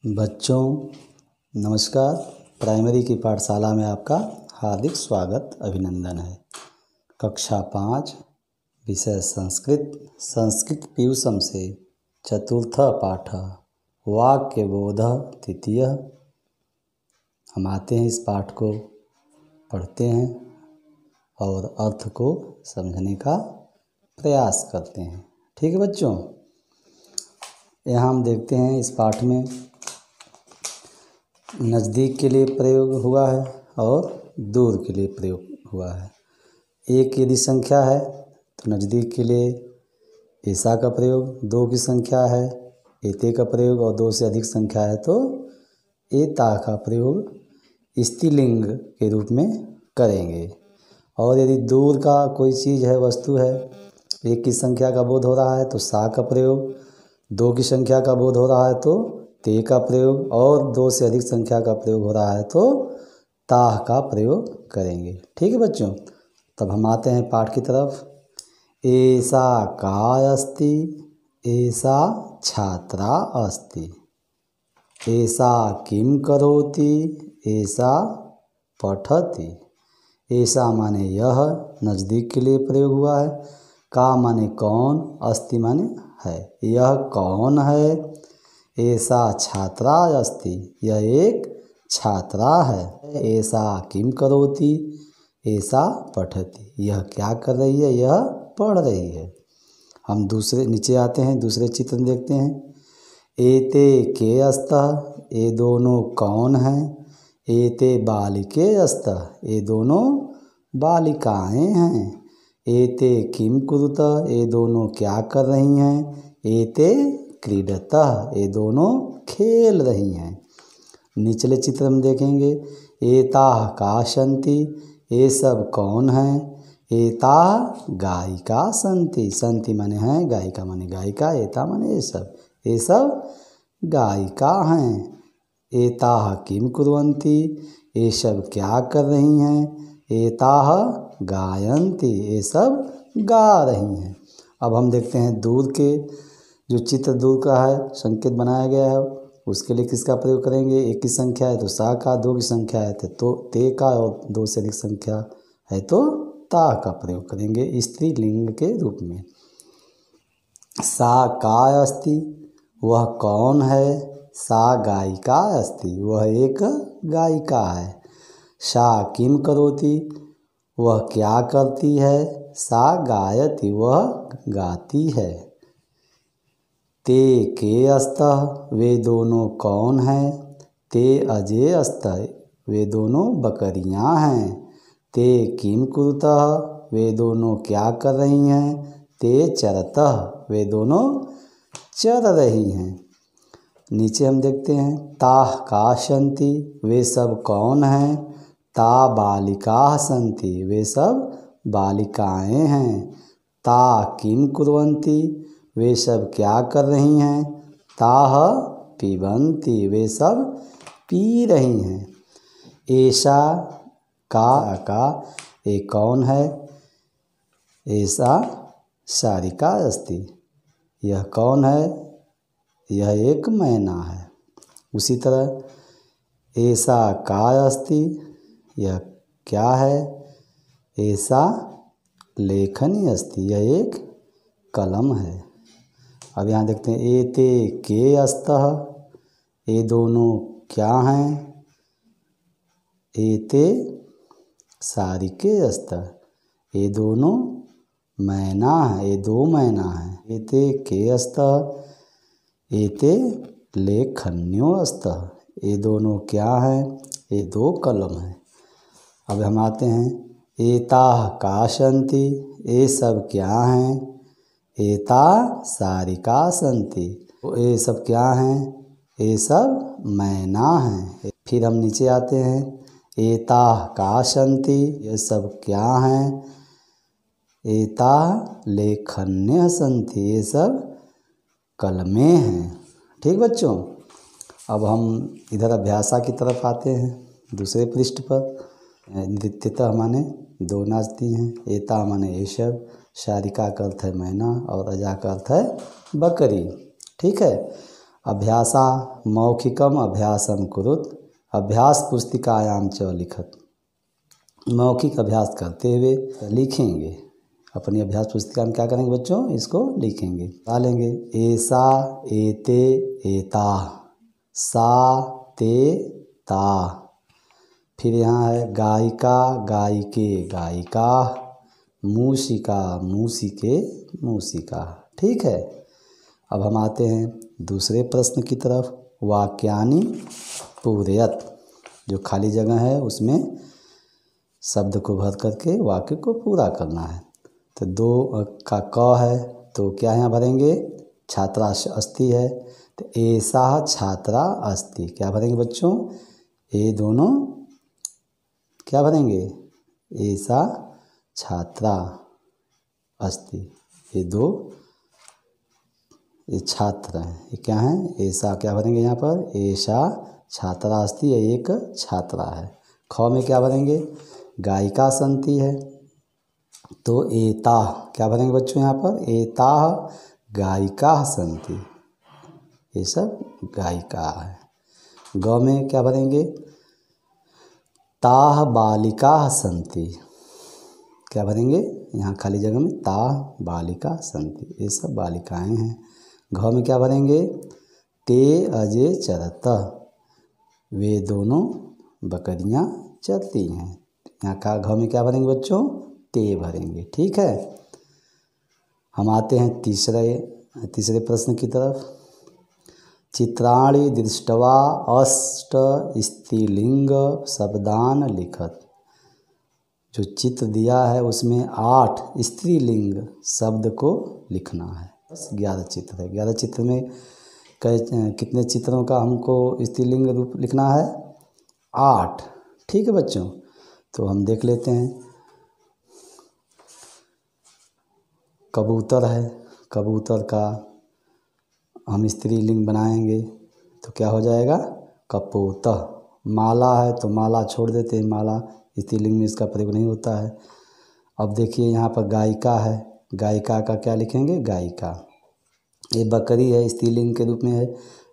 बच्चों नमस्कार। प्राइमरी की पाठशाला में आपका हार्दिक स्वागत अभिनंदन है। कक्षा 5 विषय संस्कृत पीयूषम से चतुर्थ पाठ वाक्यबोध तृतीय। हम आते हैं, इस पाठ को पढ़ते हैं और अर्थ को समझने का प्रयास करते हैं। ठीक है बच्चों, यहाँ हम देखते हैं इस पाठ में नज़दीक के लिए प्रयोग हुआ है और दूर के लिए प्रयोग हुआ है। एक यदि संख्या है तो नज़दीक के लिए ऐसा का प्रयोग, दो की संख्या है एते का प्रयोग और दो से अधिक संख्या है तो एता का प्रयोग स्त्रीलिंग के रूप में करेंगे। और यदि दूर का कोई चीज़ है, वस्तु है, एक की संख्या का बोध हो रहा है तो सा का प्रयोग, दो की संख्या का बोध हो रहा है तो ते का प्रयोग और दो से अधिक संख्या का प्रयोग हो रहा है तो ताह का प्रयोग करेंगे। ठीक है बच्चों, तब हम आते हैं पाठ की तरफ। एषा का अस्ति, एषा छात्रा अस्ति। एषा किं करोति, एषा पठति। एषा माने यह, नज़दीक के लिए प्रयोग हुआ है। का माने कौन, अस्ति माने है, यह कौन है। ऐसा छात्रा अस्ति, यह एक छात्रा है। ऐसा किम करोति, ऐसा पठति, यह क्या कर रही है, यह पढ़ रही है। हम दूसरे नीचे आते हैं, दूसरे चित्र देखते हैं। एते के अस्तः, ये दोनों कौन हैं। एते बालिके अस्तः, ये दोनों बालिकाएं हैं। एते किम कुरुतः, ये दोनों क्या कर रही हैं। एते क्रीडतः, ये दोनों खेल रही हैं। निचले चित्र में देखेंगे एताः का सन्ति, ये सब कौन हैं। एताः गायिका सन्ति, सन्ति माने हैं, गायिका माने गायिका, एता माने ये सब गायिका हैं। एताः किं कुर्वन्ति, ये सब क्या कर रही हैं। एताः गायन्ति, ये सब गा रही हैं। अब हम देखते हैं दूर के, जो चित्र दूर का है, संकेत बनाया गया है, उसके लिए किसका प्रयोग करेंगे। एक की संख्या है तो सा का, दो की संख्या है तो ते का, और दो से अधिक संख्या है तो ता का प्रयोग करेंगे स्त्रीलिंग के रूप में। सा का अस्ति, वह कौन है। सा गायिका अस्ति, वह एक गायिका है। सा किम करोति, वह क्या करती है। सा गायति, वह गाती है। ते के अस्तः, वे दोनों कौन हैं। ते अजे अस्तः, वे दोनों बकरियां हैं। ते किम कुरुतः, वे दोनों क्या कर रही हैं। ते चरतः, वे दोनों चर रही हैं। नीचे हम देखते हैं ताः का सन्ति, वे सब कौन हैं। ता बालिकाः सन्ति, वे सब बालिकाएं हैं। ता किम कुर्वन्ति, वे सब क्या कर रही हैं। ताः पिबन्ति, वे सब पी रही हैं। ऐसा का ये कौन है। ऐसा सारिका अस्ति, यह कौन है, यह एक मैना है। उसी तरह ऐसा का अस्ति, यह क्या है। ऐसा लेखनी अस्ति, यह एक कलम है। अब यहाँ देखते हैं एते के अस्तः, ये दोनों क्या हैं। एते सारिके अस्तः, ये दोनों मैना है, ये दो मैना हैं। एते के अस्तः, एते लेखन्यो अस्तः, ये दोनों क्या हैं, ये दो कलम हैं। अब हम आते हैं एताः का सन्ति, ये सब क्या हैं। एता सारिका सन्ति, ये सब क्या हैं, ये सब मैना हैं। फिर हम नीचे आते हैं एताः का सन्ति, ये सब क्या हैं। एता लेखन्यः सन्ति, ये सब कलमें हैं। ठीक बच्चों, अब हम इधर अभ्यासा की तरफ आते हैं। दूसरे पृष्ठ पर नृत्यतः माने दो नाचती हैं। एता माने ये सब, सारिका का अर्थ है मैना और अजा का अर्थ है बकरी। ठीक है, अभ्यासा मौखिकम अभ्यासम कुरुत अभ्यास पुस्तिकायां च लिखत। मौखिक अभ्यास करते हुए लिखेंगे, अपनी अभ्यास पुस्तिका में क्या करेंगे बच्चों, इसको लिखेंगे, डालेंगे। ऐसा एते एता, सा ते ता। फिर यहाँ है गायिका गायिके गायिका, मूषिका मूषिके मूषिका। ठीक है। अब हम आते हैं दूसरे प्रश्न की तरफ। वाक्यानि पूरयत, जो खाली जगह है उसमें शब्द को भर करके वाक्य को पूरा करना है। तो 2 का क है तो क्या यहाँ भरेंगे, छात्रा अस्ति है तो ऐसा छात्रा अस्ति। क्या भरेंगे बच्चों, ये दोनों क्या भरेंगे, ऐसा छात्रा अस्ति। ये 2 ये छात्र हैं, ये क्या है, ऐसा क्या भरेंगे यहाँ पर, ऐसा छात्रा अस्ति, ये एक छात्रा है। ख में क्या भरेंगे, गायिका संति है तो एता क्या भरेंगे बच्चों यहाँ पर, एता गायिका संति, ये सब गायिका है। ग में क्या भरेंगे, ताह बालिका संति। क्या भरेंगे यहाँ खाली जगह में, ताह बालिका संति, ये सब बालिकाएं हैं। घ में क्या भरेंगे, ते अजय चरत, वे दोनों बकरियां चरती हैं। यहाँ का घ में क्या भरेंगे बच्चों, ते भरेंगे। ठीक है। हम आते हैं तीसरे प्रश्न की तरफ। चित्राणि दृष्ट्वा अष्ट स्त्रीलिंग शब्दान लिखत। जो चित्र दिया है उसमें 8 स्त्रीलिंग शब्द को लिखना है। बस 11 चित्र है। 11 चित्र में कितने चित्रों का हमको स्त्रीलिंग रूप लिखना है, 8। ठीक है बच्चों, तो हम देख लेते हैं। कबूतर है, कबूतर का हम स्त्रीलिंग बनाएंगे तो क्या हो जाएगा, कपोत। माला है तो माला छोड़ देते हैं, माला स्त्रीलिंग में इसका प्रयोग नहीं होता है। अब देखिए यहाँ पर गायिका है, गायिका का क्या लिखेंगे, गायिका। ये बकरी है, स्त्रीलिंग के रूप में है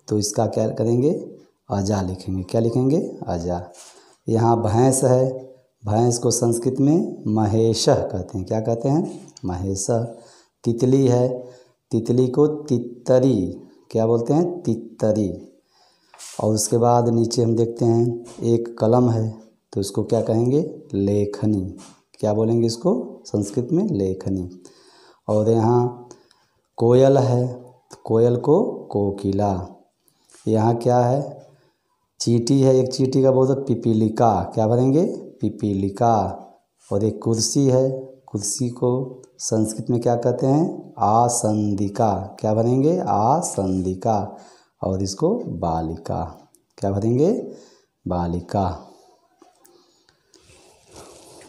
तो इसका क्या करेंगे, अजा लिखेंगे। क्या लिखेंगे, अजा। यहाँ भैंस है, भैंस को संस्कृत में महेशः कहते हैं। क्या कहते हैं, महेशः। तितली है, तितली को तितरी क्या बोलते हैं, तितरी। और उसके बाद नीचे हम देखते हैं एक कलम है तो उसको क्या कहेंगे, लेखनी। क्या बोलेंगे इसको संस्कृत में, लेखनी। और यहाँ कोयल है, कोयल को कोकिला। यहाँ क्या है, चींटी है, एक चींटी का बोलते पिपीलिका। क्या भरेंगे, पिपीलिका। और एक कुर्सी है, कुर्सी को संस्कृत में क्या कहते हैं, आसंदिका। क्या भरेंगे, आसंदिका। और इसको बालिका। क्या भरेंगे, बालिका,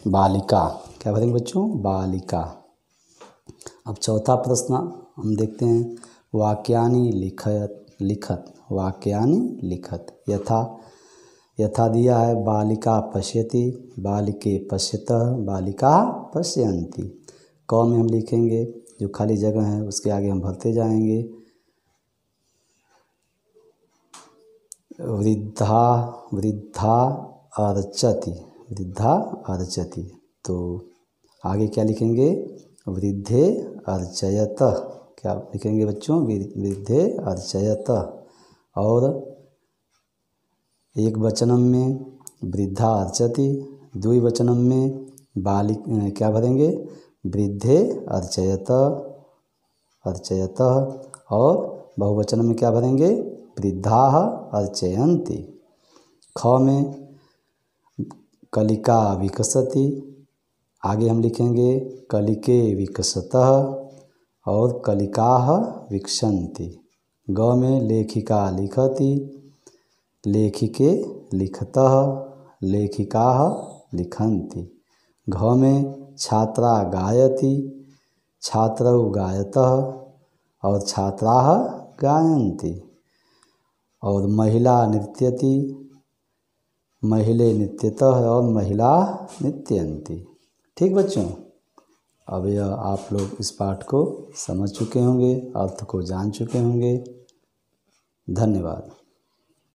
बालिका। क्या भरेंगे बच्चों, बालिका। अब चौथा प्रश्न हम देखते हैं। वाक्यानि लिखत, वाक्यानि लिखत। यथा दिया है, बालिका पश्यति, बालिके पश्यतः, बालिका पश्यन्ति। क में हम लिखेंगे, जो खाली जगह है उसके आगे हम भरते जाएंगे। वृद्धा अर्चति, वृद्धा अर्चति। तो आगे क्या लिखेंगे, वृद्धे अर्चयत। क्या लिखेंगे बच्चों, वृद्धे अर्चयत। और एक वचनम में वृद्धा अर्चति, द्विवचनम में क्या भरेंगे, वृद्धे अर्चयत, अर्चयत। और बहुवचन में क्या भरेंगे, वृद्धाः अर्चयन्ति। ख में कलिका विकसति, आगे हम लिखेंगे कलिके विकसतः और कलिकाः विकसन्ति। ग में लेखिका लिखति, लेखिके लिखतः, लेखिकाः लिखन्ति। घ में छात्रा गायति, छात्रौ गायतः और छात्राः गायन्ति। और महिला नृत्यति, महिले नृत्यतः और महिला नृत्यन्ति। ठीक बच्चों, अब यह आप लोग इस पाठ को समझ चुके होंगे, अर्थ को जान चुके होंगे। धन्यवाद।